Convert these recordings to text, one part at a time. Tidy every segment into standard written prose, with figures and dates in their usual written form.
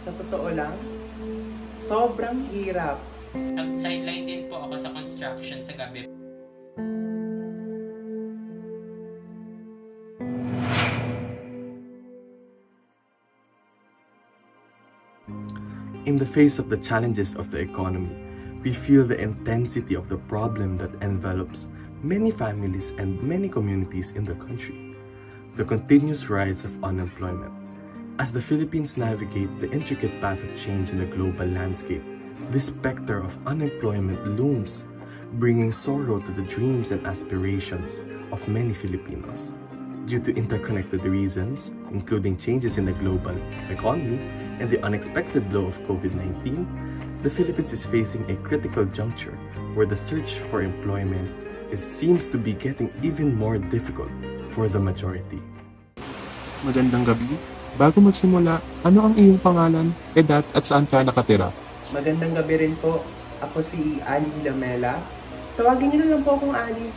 Sa totoo lang, sobrang hirap. Nag-sideline din po ako sa construction sa gabi. In the face of the challenges of the economy, we feel the intensity of the problem that envelops many families and many communities in the country. The continuous rise of unemployment. As the Philippines navigate the intricate path of change in the global landscape, this specter of unemployment looms, bringing sorrow to the dreams and aspirations of many Filipinos. Due to interconnected reasons, including changes in the global economy and the unexpected blow of COVID-19, the Philippines is facing a critical juncture where the search for employment seems to be getting even more difficult for the majority. Magandang gabi. Bago magsimula, ano ang iyong pangalan, edad at saan ka nakatira? Magandang gabi rin po. Ako si Ali Lamela. Tawagin niyo na lang po akong Ali.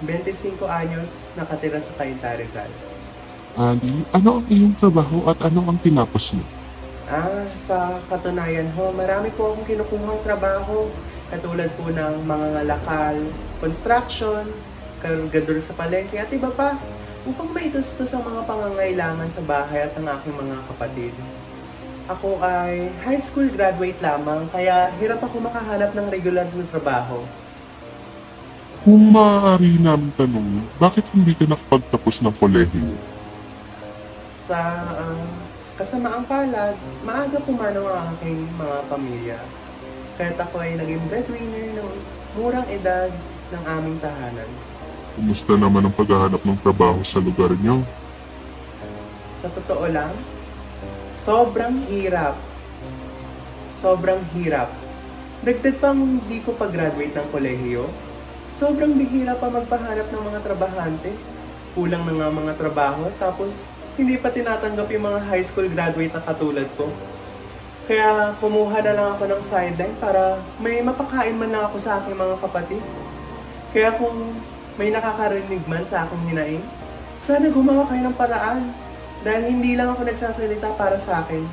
25 anyos, nakatira sa Cainta, Rizal. Ali, ano ang iyong trabaho at ano ang tinapos mo? Sa katunayan ho, marami po akong kinukuhang trabaho. Katulad po ng mga ngalakal, construction, kargador sa palengke at iba pa. Upang maitustos ang mga pangangailangan sa bahay at ang aking mga kapatid. Ako ay high school graduate lamang, kaya hirap ako makahanap ng regular na trabaho. Kung maaari namin tanong, bakit hindi ka nakapagtapos ng kolehiyo? Sa kasamaang palad, maaga pumanaw ang aking mga pamilya. Kaya't ako ay naging breadwinner ng murang edad ng aming tahanan. Kumusta naman ang paghahanap ng trabaho sa lugar niyo? Sa totoo lang, sobrang hirap. Sobrang hirap. Dagdag pang hindi ko pag-graduate ng kolehiyo, sobrang bihira pa magpahanap ng mga trabahante. Kulang na nga mga trabaho, tapos hindi pa tinatanggap yung mga high school graduate na katulad ko. Kaya kumuha na lang ako ng sideline para may mapakain man lang ako sa aking mga kapatid. Kaya kung may nakakarinig man sa aking hinaing, sana gumawa kayo ng paraan. Dahil hindi lang ako nagsasalita para sa akin.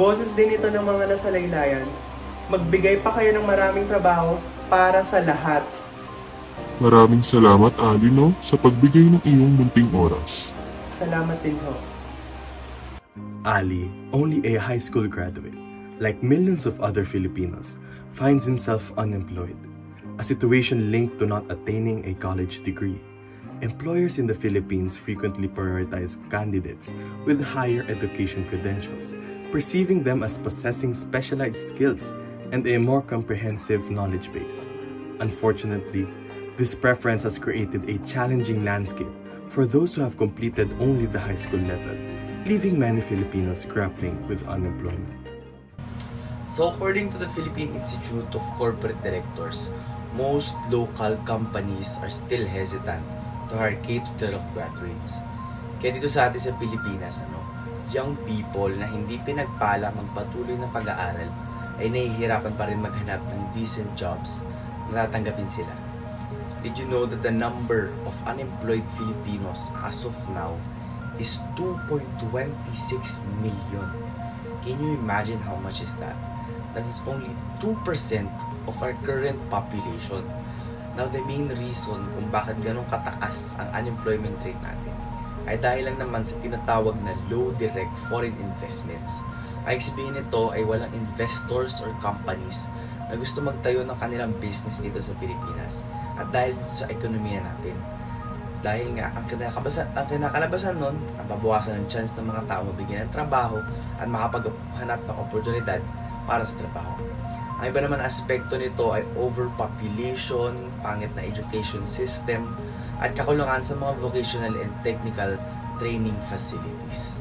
Boses din ito ng mga nasa laylayan. Magbigay pa kayo ng maraming trabaho para sa lahat. Maraming salamat, Ali, sa pagbigay ng iyong munting oras. Salamat din ho. Ali, only a high school graduate, like millions of other Filipinos, finds himself unemployed, a situation linked to not attaining a college degree. Employers in the Philippines frequently prioritize candidates with higher education credentials, perceiving them as possessing specialized skills and a more comprehensive knowledge base. Unfortunately, this preference has created a challenging landscape for those who have completed only the high school level, leaving many Filipinos grappling with unemployment. So according to the Philippine Institute of Corporate Directors, most local companies are still hesitant to hire K-12 graduates. Kaya dito sa atin sa Pilipinas, young people na hindi pinagpala magpatuloy na pag-aaral ay nahihirapan pa rin maghanap ng decent jobs na tatanggapin sila. Did you know that the number of unemployed Filipinos as of now is 2.26 million? Can you imagine how much is that? That is only 2% of our current population. Now, the main reason kung bakit ganun kataas ang unemployment rate natin ay dahil lang naman sa tinatawag na low direct foreign investments. Ang sabihin nito ay walang investors or companies na gusto magtayo ng kanilang business dito sa Pilipinas. At dahil sa ekonomiya natin, dahil nga ang kinakalabasan nun, ang babawasan ng chance ng mga tao mabigyan ng trabaho at makapaghanap ng oportunidad para sa trabaho. Ang iba naman aspekto nito ay overpopulation, pangit na education system, at kakulangan sa mga vocational and technical training facilities.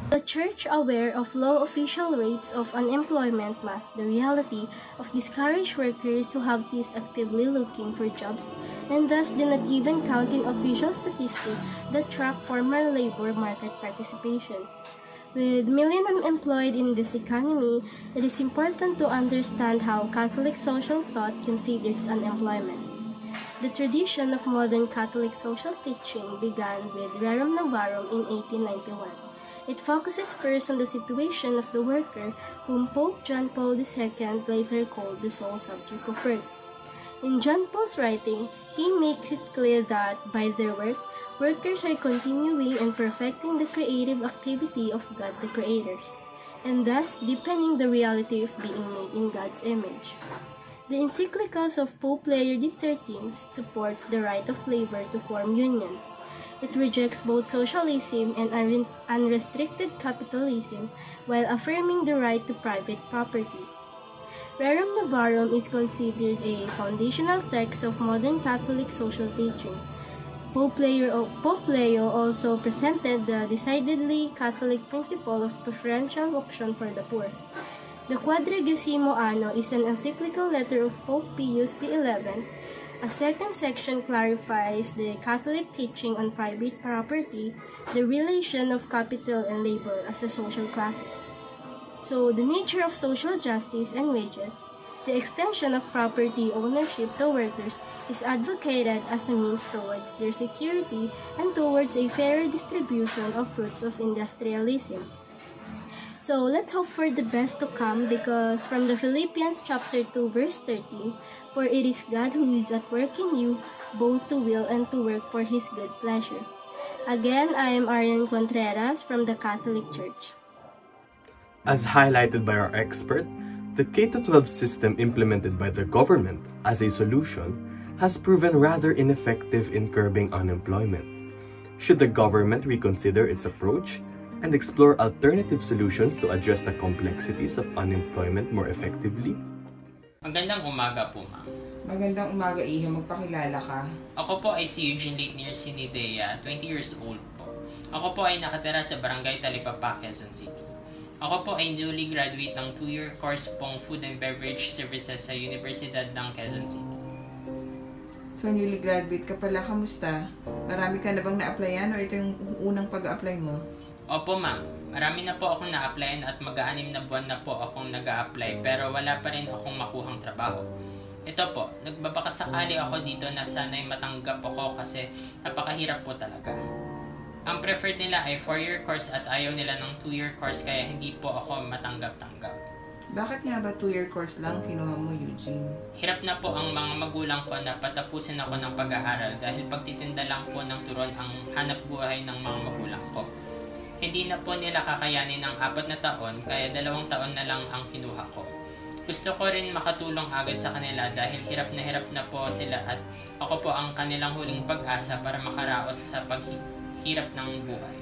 The church, aware of low official rates of unemployment, masks the reality of discouraged workers who have ceased actively looking for jobs and thus do not even count in official statistics that track formal labor market participation. With millions unemployed in this economy, it is important to understand how Catholic social thought considers unemployment. The tradition of modern Catholic social teaching began with Rerum Novarum in 1891. It focuses first on the situation of the worker, whom Pope John Paul II later called the sole subject of work. In John Paul's writing, he makes it clear that, by their work, workers are continuing and perfecting the creative activity of God the Creators, and thus deepening the reality of being made in God's image. The encyclicals of Pope Leo XIII supports the right of labor to form unions. It rejects both socialism and unrestricted capitalism while affirming the right to private property. Rerum Novarum is considered a foundational text of modern Catholic social teaching. Pope Leo also presented the decidedly Catholic principle of preferential option for the poor. The Quadragesimo Anno is an encyclical letter of Pope Pius XI. A second section clarifies the Catholic teaching on private property, the relation of capital and labor as the social classes. So, the nature of social justice and wages, the extension of property ownership to workers is advocated as a means towards their security and towards a fairer distribution of fruits of industrialism. So let's hope for the best to come, because from the Philippians chapter 2 verse 13, for it is God who is at work in you, both to will and to work for His good pleasure. Again, I am Arian Contreras from the Catholic Church. As highlighted by our expert, the K-12 system implemented by the government as a solution has proven rather ineffective in curbing unemployment. Should the government reconsider its approach and explore alternative solutions to address the complexities of unemployment more effectively? Magandang umaga po, ma'am. Magandang umaga, Iha. Magpakilala ka. Ako po ay si Eugene Leitner Sinidea, 20 years old po. Ako po ay nakatira sa Barangay Talipapa, Quezon City. Ako po ay newly graduate ng 2-year course pong Food and Beverage Services sa Universidad ng Quezon City. So, newly graduate ka pala. Kamusta? Marami ka na bang na-applyan o ito yung unang pag-a-apply mo? Opo, ma'am. Marami na po akong na-applyan at mag-6 na buwan na po akong nag-a-apply, pero wala pa rin akong makuhang trabaho. Ito po, nagbabakasakali ako dito na sana'y matanggap ako kasi napakahirap po talaga. Ang preferred nila ay 4-year course at ayaw nila ng 2-year course, kaya hindi po ako matanggap-tanggap. Bakit nga ba 2-year course lang kinuha mo, Eugene? Hirap na po ang mga magulang ko na patapusin ako ng pag-aaral dahil pagtitinda lang po ng turon ang hanap buhay ng mga magulang ko. Hindi na po nila kakayanin ng 4 na taon, kaya 2 taon na lang ang kinuha ko. Gusto ko rin makatulong agad sa kanila dahil hirap na po sila at ako po ang kanilang huling pag-asa para makaraos sa paghirap ng buhay.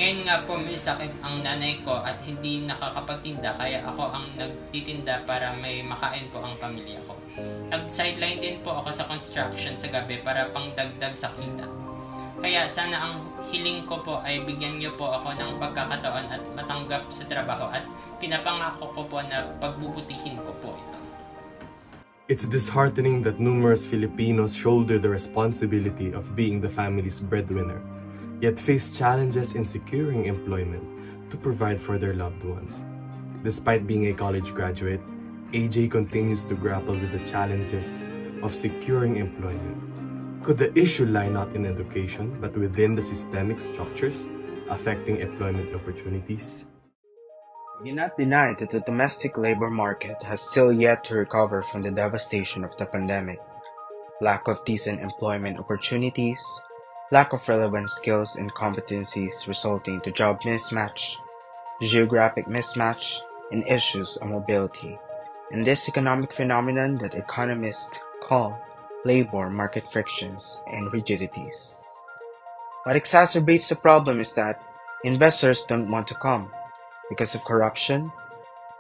Ngayon nga po may sakit ang nanay ko at hindi nakakapagtinda, kaya ako ang nagtitinda para may makain po ang pamilya ko. Nag-sideline din po ako sa construction sa gabi para pangdagdag sa kita. Kaya sana ang hiling ko po ay bigyan niyo po ako ng pagkakataon at matanggap sa trabaho at pinapangako ko po na pagbubutihin ko po ito. It's disheartening that numerous Filipinos shoulder the responsibility of being the family's breadwinner, yet face challenges in securing employment to provide for their loved ones. Despite being a college graduate, AJ continues to grapple with the challenges of securing employment. Could the issue lie not in education, but within the systemic structures affecting employment opportunities? We cannot deny that the domestic labor market has still yet to recover from the devastation of the pandemic. Lack of decent employment opportunities, lack of relevant skills and competencies resulting to job mismatch, geographic mismatch, and issues of mobility, and this economic phenomenon that economists call labor market frictions and rigidities. What exacerbates the problem is that investors don't want to come because of corruption,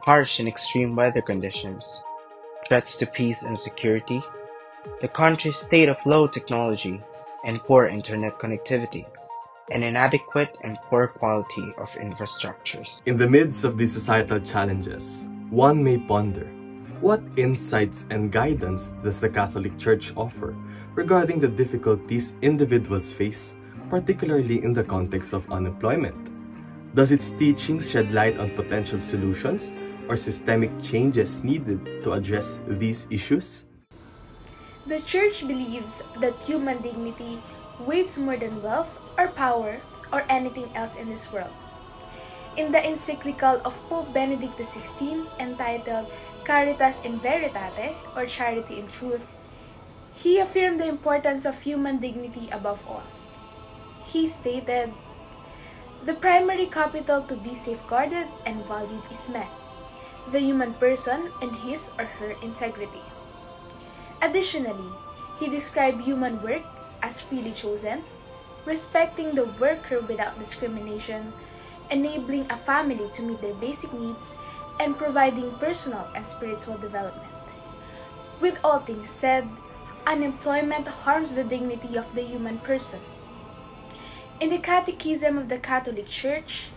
harsh and extreme weather conditions, threats to peace and security, the country's state of low technology and poor internet connectivity, and inadequate and poor quality of infrastructures. In the midst of these societal challenges, one may ponder, what insights and guidance does the Catholic Church offer regarding the difficulties individuals face, particularly in the context of unemployment? Does its teachings shed light on potential solutions or systemic changes needed to address these issues? The Church believes that human dignity weighs more than wealth or power or anything else in this world. In the encyclical of Pope Benedict XVI entitled Caritas in Veritate, or Charity in Truth, he affirmed the importance of human dignity above all. He stated, "The primary capital to be safeguarded and valued is man, the human person and his or her integrity." Additionally, he described human work as freely chosen, respecting the worker without discrimination, enabling a family to meet their basic needs, and providing personal and spiritual development. With all things said, unemployment harms the dignity of the human person. In the Catechism of the Catholic Church,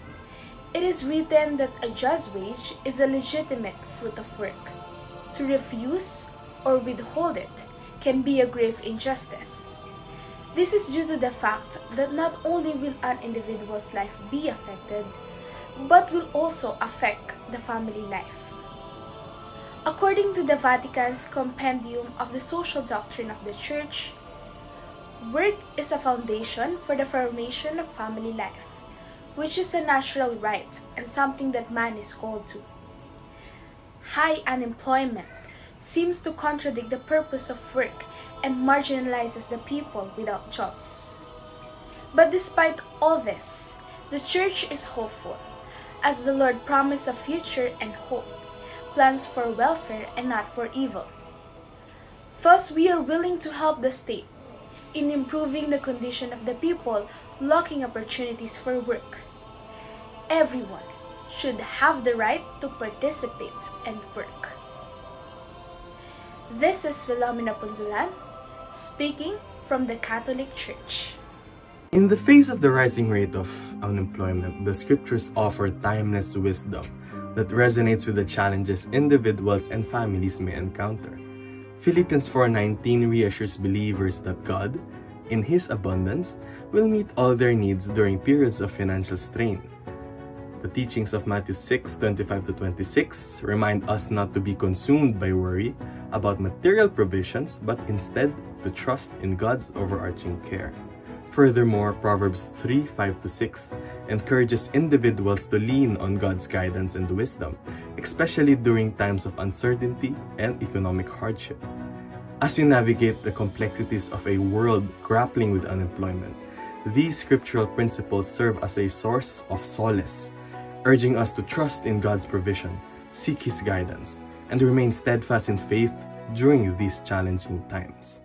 it is written that a just wage is a legitimate fruit of work. To refuse or withhold it can be a grave injustice. This is due to the fact that not only will an individual's life be affected, but will also affect the family life. According to the Vatican's Compendium of the Social Doctrine of the Church, work is a foundation for the formation of family life, which is a natural right and something that man is called to. High unemployment seems to contradict the purpose of work and marginalizes the people without jobs. But despite all this, the Church is hopeful, as the Lord promised a future and hope, plans for welfare and not for evil. Thus, we are willing to help the state in improving the condition of the people lacking opportunities for work. Everyone should have the right to participate and work. This is Philomena Punzalan, speaking from the Catholic Church. In the face of the rising rate of unemployment, the scriptures offer timeless wisdom that resonates with the challenges individuals and families may encounter. Philippians 4:19 reassures believers that God, in His abundance, will meet all their needs during periods of financial strain. The teachings of Matthew 6:25-26 remind us not to be consumed by worry about material provisions, but instead to trust in God's overarching care. Furthermore, Proverbs 3:5-6 encourages individuals to lean on God's guidance and wisdom, especially during times of uncertainty and economic hardship. As we navigate the complexities of a world grappling with unemployment, these scriptural principles serve as a source of solace, urging us to trust in God's provision, seek His guidance, and remain steadfast in faith during these challenging times.